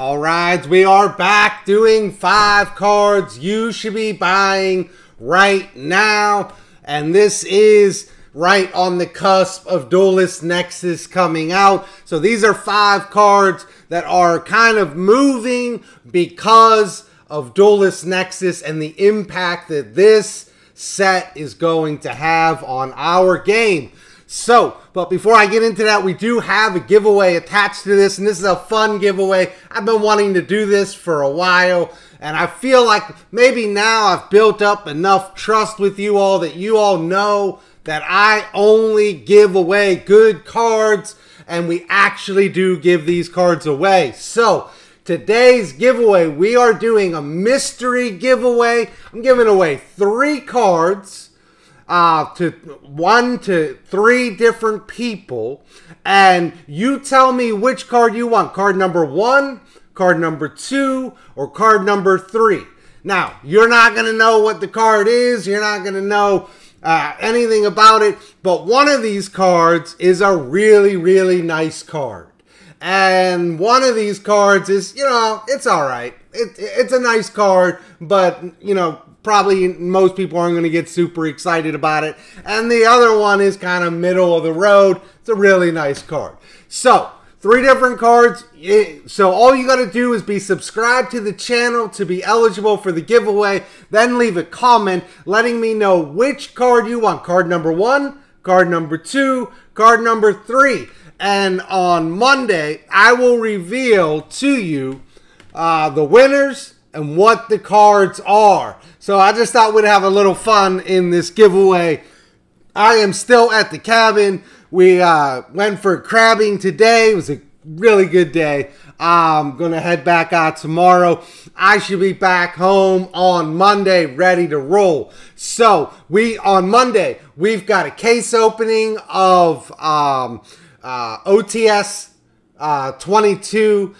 All right, we are back doing 5 cards you should be buying right now. And this is right on the cusp of Duelist Nexus coming out. So these are 5 cards that are kind of moving because of Duelist Nexus and the impact that this set is going to have on our game. So, but before I get into that, we do have a giveaway attached to this, and this is a fun giveaway. I've been wanting to do this for a while, and I feel like maybe now I've built up enough trust with you all that you all know that I only give away good cards, and we actually do give these cards away. So, today's giveaway, we are doing a mystery giveaway. I'm giving away 3 cards. To 1 to 3 different people, and you tell me which card you want. Card number 1, card number 2, or card number 3. Now, you're not going to know what the card is. You're not going to know anything about it, but one of these cards is a really, really nice card. And one of these cards is, you know, it's all right. It's a nice card, but, you know, probably most people aren't going to get super excited about it. And the other one is kind of middle of the road. It's a really nice card. So, 3 different cards. So all you got to do is be subscribed to the channel to be eligible for the giveaway. Then leave a comment letting me know which card you want. Card number 1, card number 2, card number 3. And on Monday, I will reveal to you the winners and what the cards are. So I just thought we'd have a little fun in this giveaway. I am still at the cabin. We went for crabbing today. It was a really good day. I'm going to head back out tomorrow. I should be back home on Monday ready to roll. So on Monday, we've got a case opening of OTS 22.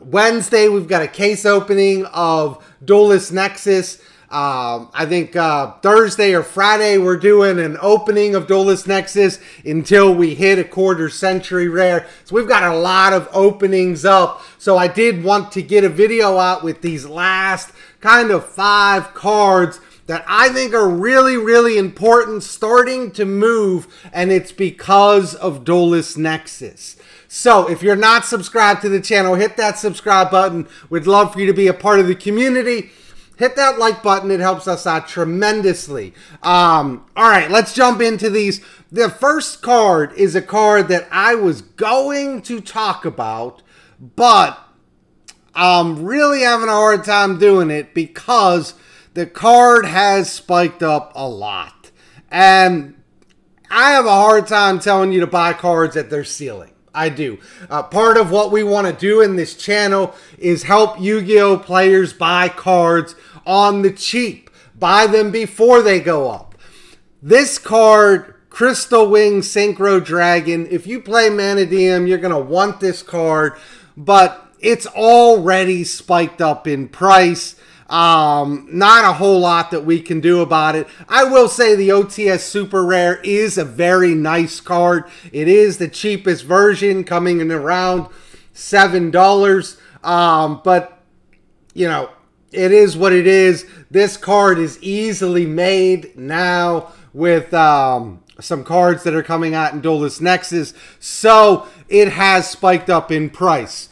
Wednesday, we've got a case opening of Duelist Nexus. I think Thursday or Friday, we're doing an opening of Duelist Nexus until we hit a quarter century rare. So we've got a lot of openings up. So I did want to get a video out with these last kind of 5 cards that I think are really, really important, starting to move, and it's because of Duelist Nexus. So, if you're not subscribed to the channel, hit that subscribe button. We'd love for you to be a part of the community. Hit that like button. It helps us out tremendously. All right, let's jump into these. The first card is a card that I was going to talk about, but I'm really having a hard time doing it because the card has spiked up a lot. And I have a hard time telling you to buy cards at their ceiling. I do. Part of what we want to do in this channel is help Yu-Gi-Oh! Players buy cards on the cheap. Buy them before they go up. This card, Crystal Wing Synchro Dragon, if you play Manadium, you're going to want this card, but it's already spiked up in price. Not a whole lot that we can do about it. I will say the OTS Super Rare is a very nice card. It is the cheapest version, coming in around $7. But, you know, it is what it is. This card is easily made now with some cards that are coming out in Duelist Nexus. So it has spiked up in price.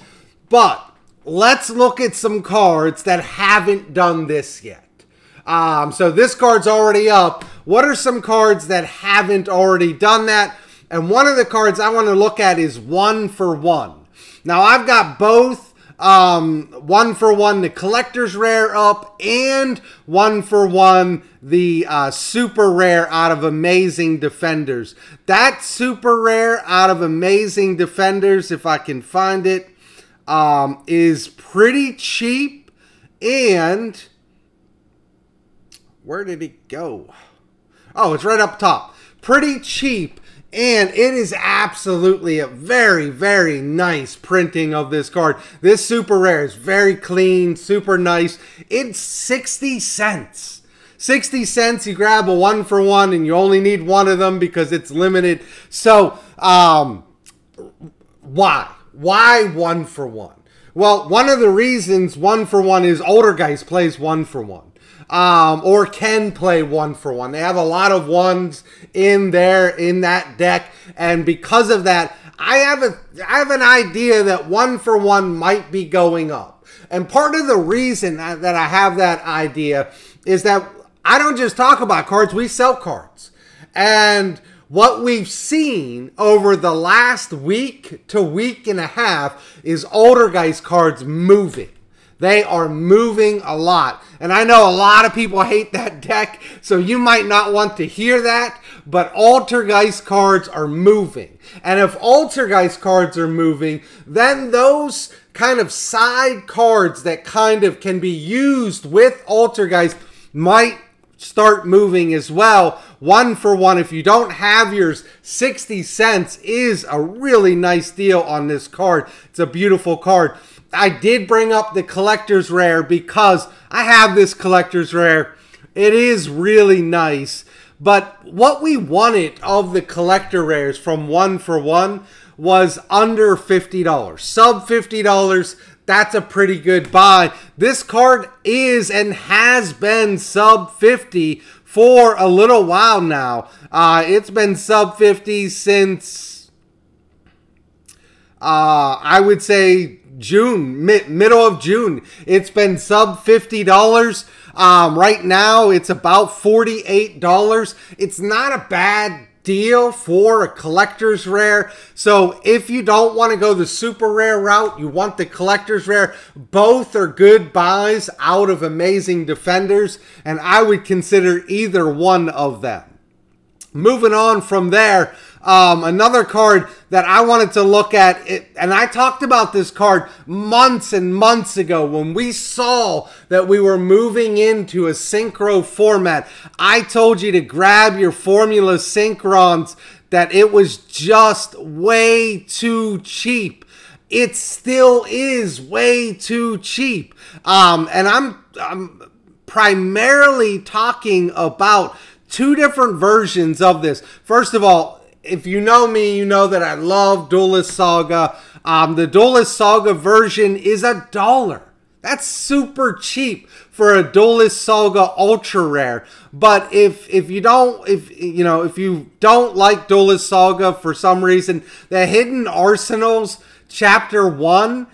But let's look at some cards that haven't done this yet. So this card's already up. What are some cards that haven't already done that? And one of the cards I want to look at is 1 for 1. Now, I've got both 1 for 1, the Collector's Rare up, and 1 for 1, the Super Rare out of Amazing Defenders. That Super Rare out of Amazing Defenders, if I can find it, is pretty cheap, and where did it go? Oh, it's right up top. Pretty cheap, and it is absolutely a very, very nice printing of this card. This Super Rare is very clean, super nice. It's 60 cents. 60 cents, you grab a 1 for 1, and you only need 1 of them because it's limited. So, why? Why 1 for 1? Well, one of the reasons 1-for-1 is older guys plays 1-for-1. Or can play 1-for-1. They have a lot of ones in that deck, and because of that, I have an idea that 1-for-1 might be going up. And part of the reason that I have that idea is that I don't just talk about cards, we sell cards. And what we've seen over the last week to week and a half is older guys cards moving. They are moving a lot. And I know a lot of people hate that deck, so you might not want to hear that, but Altergeist cards are moving. And if Altergeist cards are moving, then those kind of side cards that kind of can be used with Altergeist might start moving as well. 1-for-1, if you don't have yours, 60 cents is a really nice deal on this card. It's a beautiful card. I did bring up the collector's rare because I have this collector's rare. It is really nice. But what we wanted of the collector rares from 1-for-1 was under $50. Sub $50, that's a pretty good buy. This card is and has been sub 50 for a little while now. It's been sub 50 since, I would say, June, middle of June. It's been sub $50. Right now, it's about $48. It's not a bad deal for a collector's rare. So if you don't want to go the super rare route, you want the collector's rare, both are good buys out of Amazing Defenders, and I would consider either one of them. Moving on from there, another card that I wanted to look at, and I talked about this card months and months ago when we saw that we were moving into a Synchro format. I told you to grab your Formula Synchrons, that it was just way too cheap. It still is way too cheap. And I'm primarily talking about two different versions of this. First of all, if you know me, you know that I love Duelist Saga. The Duelist Saga version is $1. That's super cheap for a Duelist Saga Ultra Rare. But if you don't like Duelist Saga for some reason, the Hidden Arsenals Chapter 1,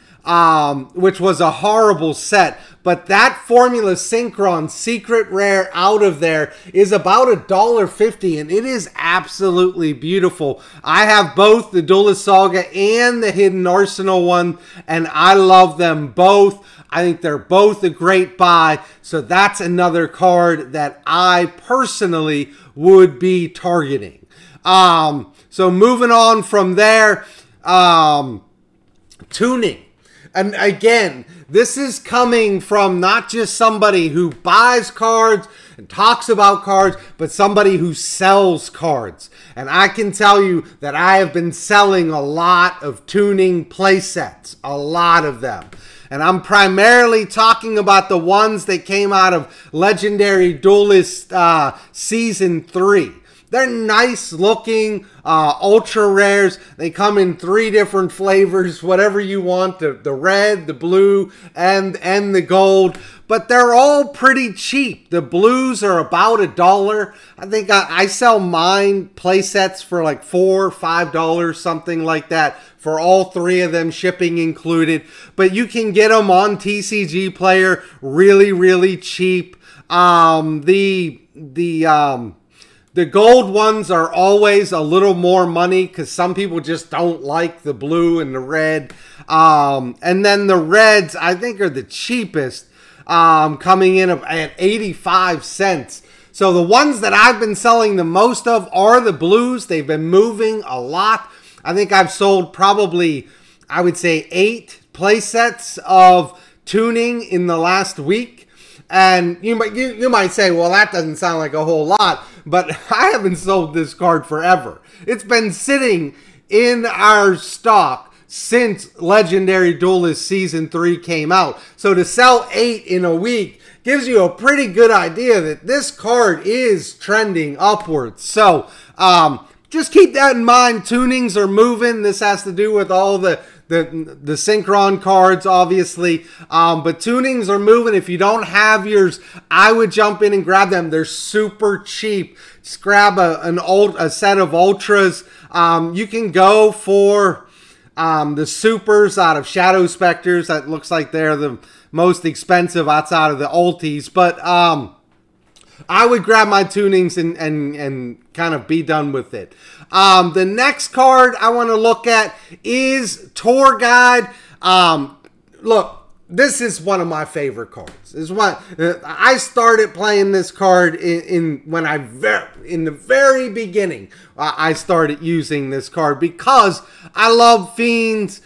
which was a horrible set, but that Formula Synchron Secret Rare out of there is about $1.50, and it is absolutely beautiful. I have both the Duelist Saga and the Hidden Arsenal one, and I love them both. I think they're both a great buy, so that's another card that I personally would be targeting. So moving on from there, tuning. And again, this is coming from not just somebody who buys cards and talks about cards, but somebody who sells cards. And I can tell you that I have been selling a lot of tuning play sets, a lot of them. And I'm primarily talking about the ones that came out of Legendary Duelist Season 3. They're nice looking ultra rares. They come in 3 different flavors, whatever you want, the red, the blue, and the gold. But they're all pretty cheap. The blues are about $1. I think I sell mine play sets for like $4 or $5, something like that, for all 3 of them, shipping included. But you can get them on TCG Player really, really cheap. The gold ones are always a little more money because some people just don't like the blue and the red. And then the reds, I think, are the cheapest, coming in at 85 cents. So the ones that I've been selling the most of are the blues. They've been moving a lot. I think I've sold probably, I would say, 8 play sets of tuning in the last week. And you might say, well, that doesn't sound like a whole lot, but I haven't sold this card forever. It's been sitting in our stock since Legendary Duelist Season 3 came out. So to sell 8 in a week gives you a pretty good idea that this card is trending upwards. So just keep that in mind. Tunings are moving. This has to do with all the the Synchron cards, obviously. But tunings are moving. If you don't have yours, I would jump in and grab them. They're super cheap. Just grab a set of Ultras. You can go for the Supers out of Shadow Specters. That looks like they're the most expensive outside of the ultis. But I would grab my tunings and kind of be done with it. The next card I want to look at is Tour Guide. Look, this is one of my favorite cards. This is what I started playing this card in the very beginning. I started using this card because I love Fiends.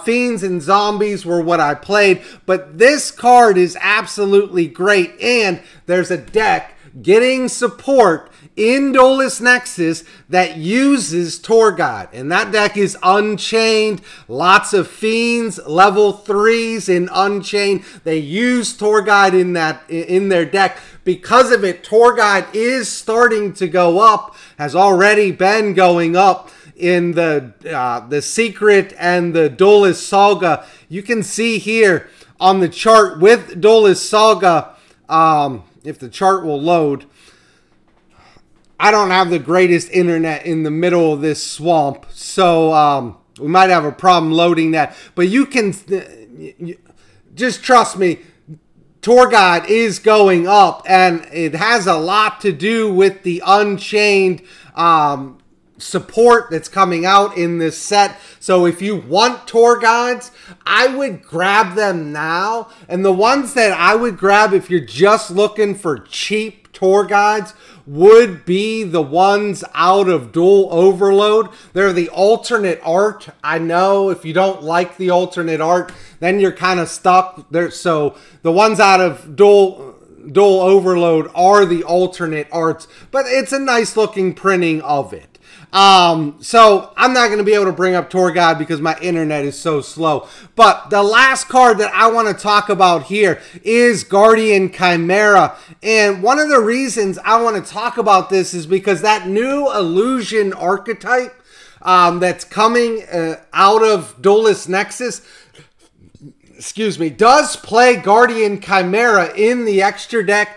Fiends and Zombies were what I played, but this card is absolutely great, and there's a deck getting support in Duelist Nexus that uses Tour Guide, and that deck is Unchained. Lots of Fiends, level 3s in Unchained. They use Tour Guide in their deck. Because of it, Tour Guide is starting to go up, has already been going up in the Secret and the Duelist Saga. You can see here on the chart with Duelist Saga, if the chart will load. I don't have the greatest internet in the middle of this swamp, so we might have a problem loading that. But you can just trust me, Tour Guide is going up, and it has a lot to do with the Unchained support that's coming out in this set. So if you want Tour Guides, I would grab them now. And the ones that I would grab if you're just looking for cheap Tour Guides would be the ones out of Duel Overload. They're the alternate art. I know if you don't like the alternate art, then you're kind of stuck there. So the ones out of Duel Overload are the alternate arts, but it's a nice looking printing of it. So I'm not going to be able to bring up Tour Guide because my internet is so slow. But the last card that I want to talk about here is Guardian Chimera. And one of the reasons I want to talk about this is because that new illusion archetype that's coming out of Duelist Nexus, excuse me, does play Guardian Chimera in the extra deck.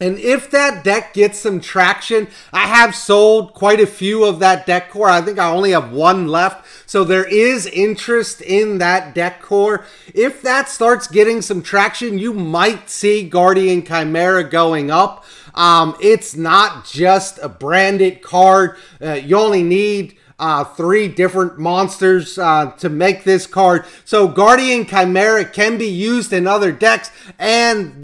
And if that deck gets some traction, I have sold quite a few of that deck core. I think I only have one left. So there is interest in that deck core. If that starts getting some traction, you might see Guardian Chimera going up. It's not just a branded card. You only need 3 different monsters to make this card. So Guardian Chimera can be used in other decks, and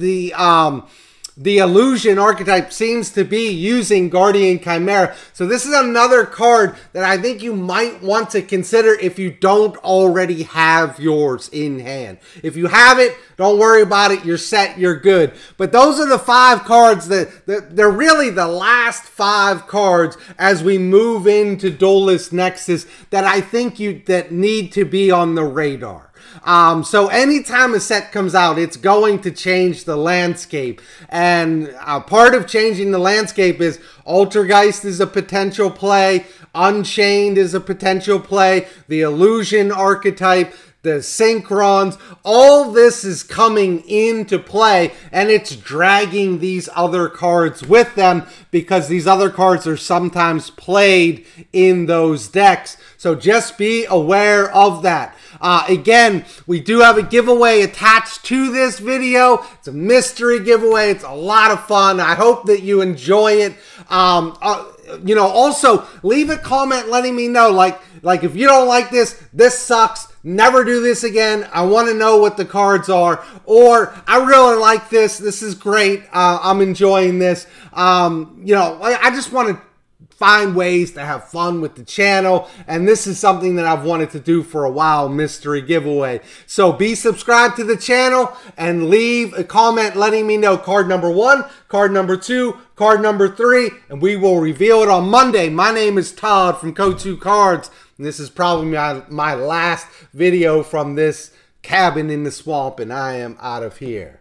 the illusion archetype seems to be using Guardian Chimera. So this is another card that I think you might want to consider if you don't already have yours in hand. If you have it, don't worry about it. You're set. You're good. But those are the 5 cards they're really the last 5 cards as we move into Duelist Nexus that I think that need to be on the radar. So anytime a set comes out, it's going to change the landscape. And part of changing the landscape is Altergeist is a potential play. Unchained is a potential play. The Illusion archetype, the Synchrons, all this is coming into play, and it's dragging these other cards with them because these other cards are sometimes played in those decks. So just be aware of that. Again, we do have a giveaway attached to this video. It's a mystery giveaway. It's a lot of fun. I hope that you enjoy it. You know, also leave a comment letting me know, like if you don't like this, this sucks. Never do this again. I want to know what the cards are. Or I really like this. This is great. I'm enjoying this. You know, I just want to find ways to have fun with the channel, and this is something that I've wanted to do for a while, mystery giveaway. So be subscribed to the channel and leave a comment letting me know card number 1, card number 2, card number 3, and we will reveal it on Monday. My name is Todd from Go2 Cards, and this is probably my last video from this cabin in the swamp, and I am out of here.